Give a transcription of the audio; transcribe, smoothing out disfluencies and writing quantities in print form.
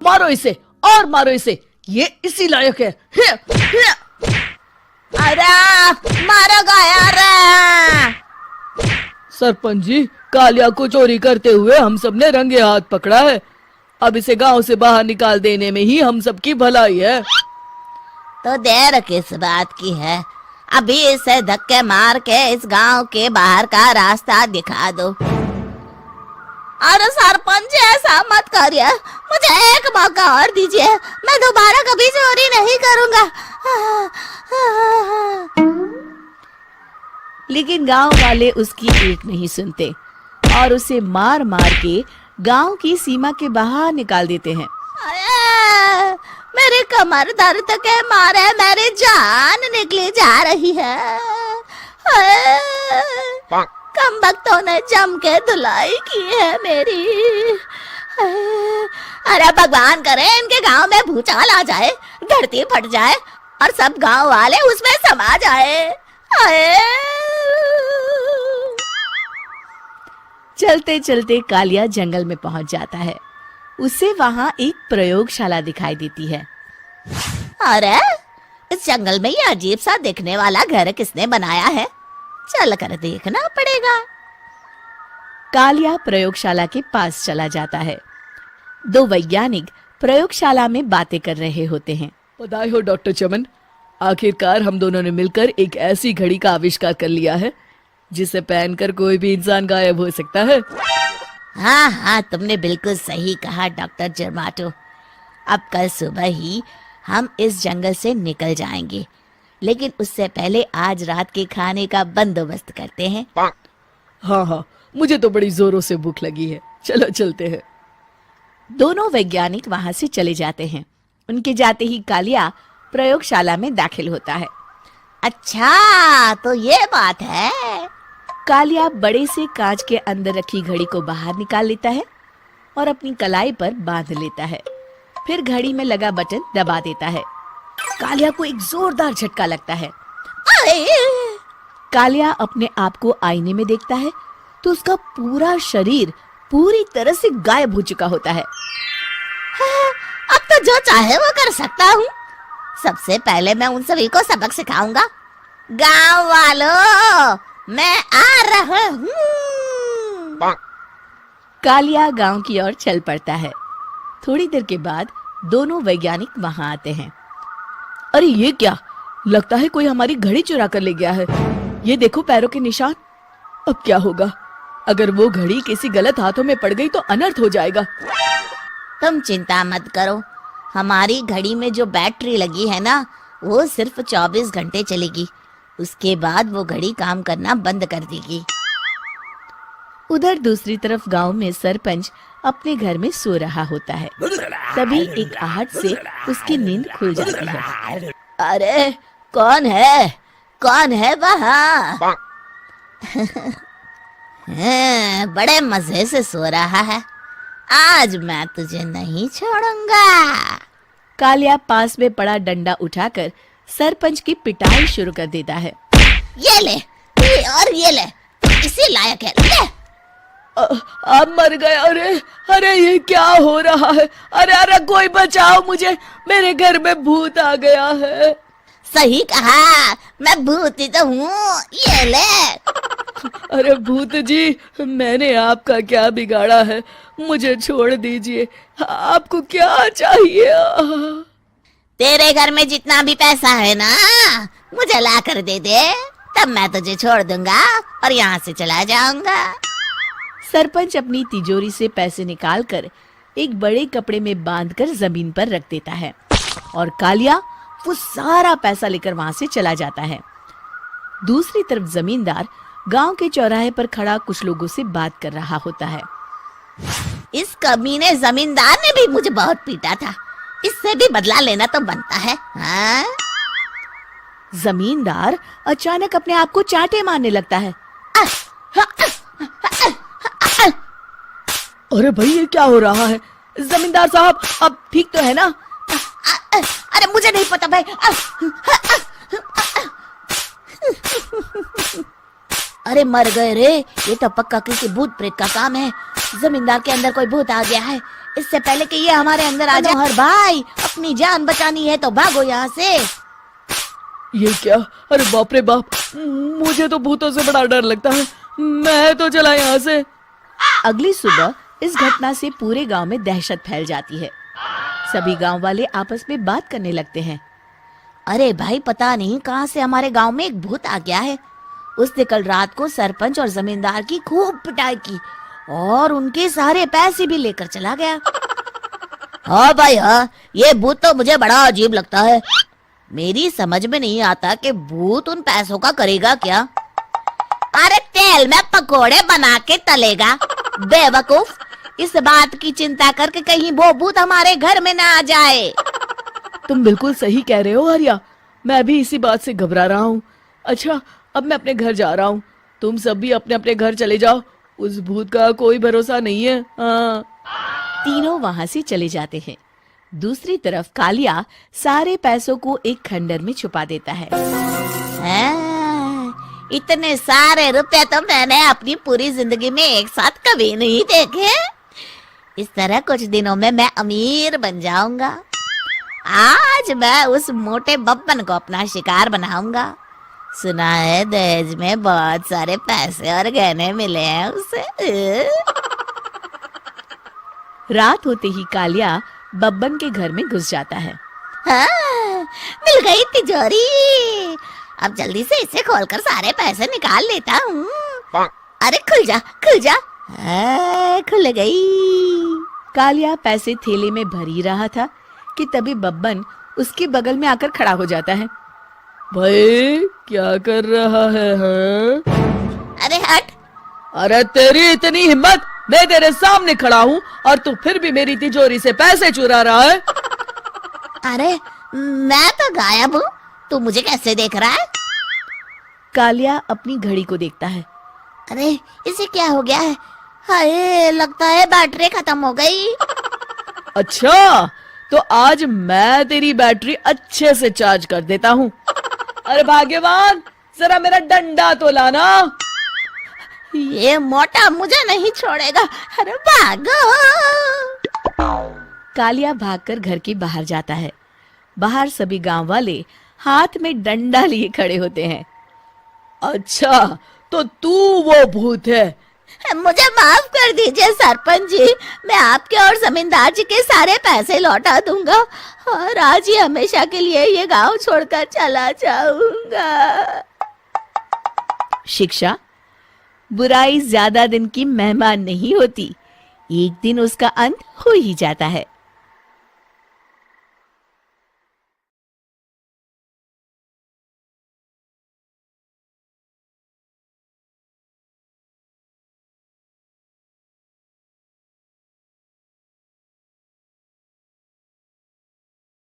मारो इसे और मारो इसे, ये इसी लायक है। अरे मारो यार। सरपंच जी, कालिया को चोरी करते हुए हम सब ने रंगे हाथ पकड़ा है। अब इसे गांव से बाहर निकाल देने में ही हम सबकी भलाई है। तो देर किस बात की है, अभी इसे धक्के मार के इस गांव के बाहर का रास्ता दिखा दो। अरे सरपंच जी, ऐसा मत करिए, मुझे एक मौका और दीजिए, मैं दोबारा कभी चोरी नहीं करूंगा। लेकिन गांव वाले उसकी एक नहीं सुनते और उसे मार मार के गांव की सीमा के बाहर निकाल देते हैं। मेरी कमर दर्द के मारे मेरी जान निकली जा रही है। कमबख्तों ने जम के धुलाई की है मेरी। अरे भगवान करे इनके गांव में भूचाल आ जाए, धरती फट जाए और सब गांव वाले उसमें समा जाए। चलते चलते कालिया जंगल में पहुंच जाता है। उसे वहां एक प्रयोगशाला दिखाई देती है। अरे इस जंगल में ये अजीब सा दिखने वाला घर किसने बनाया है, चल कर देखना पड़ेगा। कालिया प्रयोगशाला के पास चला जाता है। दो वैज्ञानिक प्रयोगशाला में बातें कर रहे होते हैं। बधाई हो डॉक्टर चमन, आखिरकार हम दोनों ने मिलकर एक ऐसी घड़ी का आविष्कार कर लिया है जिसे पहनकर कोई भी इंसान गायब हो सकता है। हाँ हाँ, तुमने बिल्कुल सही कहा डॉक्टर जर्माटो। अब कल सुबह ही हम इस जंगल से निकल जाएंगे, लेकिन उससे पहले आज रात के खाने का बंदोबस्त करते हैं। हाँ हाँ, मुझे तो बड़ी जोरों से भूख लगी है, चलो चलते हैं। दोनों वैज्ञानिक वहां से चले जाते हैं। उनके जाते ही कालिया प्रयोगशाला में दाखिल होता है। अच्छा तो ये बात है। कालिया बड़े से कांच के अंदर रखी घड़ी को बाहर निकाल लेता है और अपनी कलाई पर बांध लेता है। फिर घड़ी में लगा बटन दबा देता है। कालिया को एक जोरदार झटका लगता है। कालिया अपने आप को आईने में देखता है तो उसका पूरा शरीर पूरी तरह से गायब हो चुका होता है। अब तो जो चाहे वो कर सकता हूँ। सबसे पहले मैं उन सभी को सबक सिखाऊंगा। गांव वालों, मैं आ रहा हूँ। कालिया गांव की ओर चल पड़ता है। थोड़ी देर के बाद दोनों वैज्ञानिक वहां आते हैं। अरे ये क्या, लगता है कोई हमारी घड़ी चुरा कर ले गया है। ये देखो पैरों के निशान। अब क्या होगा, अगर वो घड़ी किसी गलत हाथों में पड़ गई तो अनर्थ हो जाएगा। तुम चिंता मत करो, हमारी घड़ी में जो बैटरी लगी है ना, वो सिर्फ 24 घंटे चलेगी। उसके बाद वो घड़ी काम करना बंद कर देगी। उधर दूसरी तरफ गांव में सरपंच अपने घर में सो रहा होता है। तभी एक आहट से उसकी नींद खुल जाती है। अरे कौन है, कौन है वहाँ? बड़े मजे से सो रहा है, आज मैं तुझे नहीं छोड़ूंगा। कालिया पास में पड़ा डंडा उठाकर सरपंच की पिटाई शुरू कर देता है। ये ले, और ये ले, तू इसी लायक है, ले। आप मर गए। अरे अरे ये क्या हो रहा है? अरे अरे कोई बचाओ मुझे, मेरे घर में भूत आ गया है। सही कहा, मैं भूत ही तो हूँ, ये ले। अरे भूत जी, मैंने आपका क्या बिगाड़ा है, मुझे छोड़ दीजिए। आपको क्या चाहिए? तेरे घर में जितना भी पैसा है ना, मुझे ला कर दे दे, तब मैं तुझे छोड़ दूंगा और यहाँ से चला जाऊंगा। सरपंच अपनी तिजोरी से पैसे निकालकर एक बड़े कपड़े में बांधकर जमीन पर रख देता है और कालिया वो सारा पैसा लेकर वहां से चला जाता है। दूसरी तरफ जमींदार गांव के चौराहे पर खड़ा कुछ लोगों से बात कर रहा होता है। इस कमीने जमींदार ने भी मुझे बहुत पीटा था, इससे भी बदला लेना तो बनता है। हाँ? जमींदार अचानक अपने आप को चांटे मारने लगता है। अरे भाई ये क्या हो रहा है? जमींदार साहब अब ठीक तो है ना? अरे मुझे नहीं पता भाई। अरे मर गए रे, ये तो पक्का किसी भूत प्रेत का काम है। जमींदार के अंदर कोई भूत आ गया है। इससे पहले कि ये हमारे अंदर आ जाए, हर भाई अपनी जान बचानी है तो भागो यहाँ से। ये क्या? अरे बाप रे बाप, मुझे तो भूतों से बड़ा डर लगता है। मैं तो चला यहाँ से। अगली सुबह इस घटना से पूरे गांव में दहशत फैल जाती है। सभी गांव वाले आपस में बात करने लगते हैं। अरे भाई, पता नहीं कहाँ से हमारे गांव में एक भूत आ गया है। उसने कल रात को सरपंच और जमींदार की खूब पिटाई की और उनके सारे पैसे भी लेकर चला गया। हाँ भाई हाँ, ये भूत तो मुझे बड़ा अजीब लगता है। मेरी समझ में नहीं आता कि भूत उन पैसों का करेगा क्या। अरे तेल में पकोड़े बना के तलेगा बेवकूफ। इस बात की चिंता करके कहीं वो भूत हमारे घर में ना आ जाए। तुम बिल्कुल सही कह रहे हो आर्या, मैं भी इसी बात से घबरा रहा हूँ। अच्छा, अब मैं अपने घर जा रहा हूँ। तुम सब भी अपने अपने घर चले जाओ। उस भूत का कोई भरोसा नहीं है। हाँ। तीनों वहां से चले जाते हैं। दूसरी तरफ कालिया सारे पैसों को एक खंडर में छुपा देता है। इतने सारे रुपए तो मैंने अपनी पूरी जिंदगी में एक साथ कभी नहीं देखे। इस तरह कुछ दिनों में मैं अमीर बन जाऊंगा। आज मैं उस मोटे बब्बन को अपना शिकार बनाऊंगा। सुना है दहेज में बहुत सारे पैसे और गहने मिले हैं उसे। रात होते ही कालिया बब्बन के घर में घुस जाता है। हाँ, मिल गई तिजोरी। अब जल्दी से इसे खोलकर सारे पैसे निकाल लेता हूँ। अरे खुल जा खुल जा। खुल गई। कालिया पैसे थैले में भर ही रहा था कि तभी बब्बन उसके बगल में आकर खड़ा हो जाता है। भाई क्या कर रहा है? हाँ? अरे हट। अरे तेरी इतनी हिम्मत, मैं तेरे सामने खड़ा हूँ और तू फिर भी मेरी तिजोरी से पैसे चुरा रहा है। अरे मैं तो गायब हूँ, तू मुझे कैसे देख रहा है? कालिया अपनी घड़ी को देखता है। अरे इसे क्या हो गया है? हाय, लगता है बैटरी खत्म हो गई। अच्छा, तो आज मैं तेरी बैटरी अच्छे से चार्ज कर देता हूँ। अरे भाग्यवान, जरा मेरा डंडा तो लाना। ये मोटा मुझे नहीं छोड़ेगा। अरे भागो। कालिया भागकर घर के बाहर जाता है। बाहर सभी गांव वाले हाथ में डंडा लिए खड़े होते हैं। अच्छा, तो तू वो भूत है? मुझे माफ कर दीजिए सरपंच जी, मैं आपके और जमींदार जी के सारे पैसे लौटा दूंगा और आज ही हमेशा के लिए ये गांव छोड़कर चला जाऊंगा। शिक्षा: बुराई ज्यादा दिन की मेहमान नहीं होती, एक दिन उसका अंत हो ही जाता है।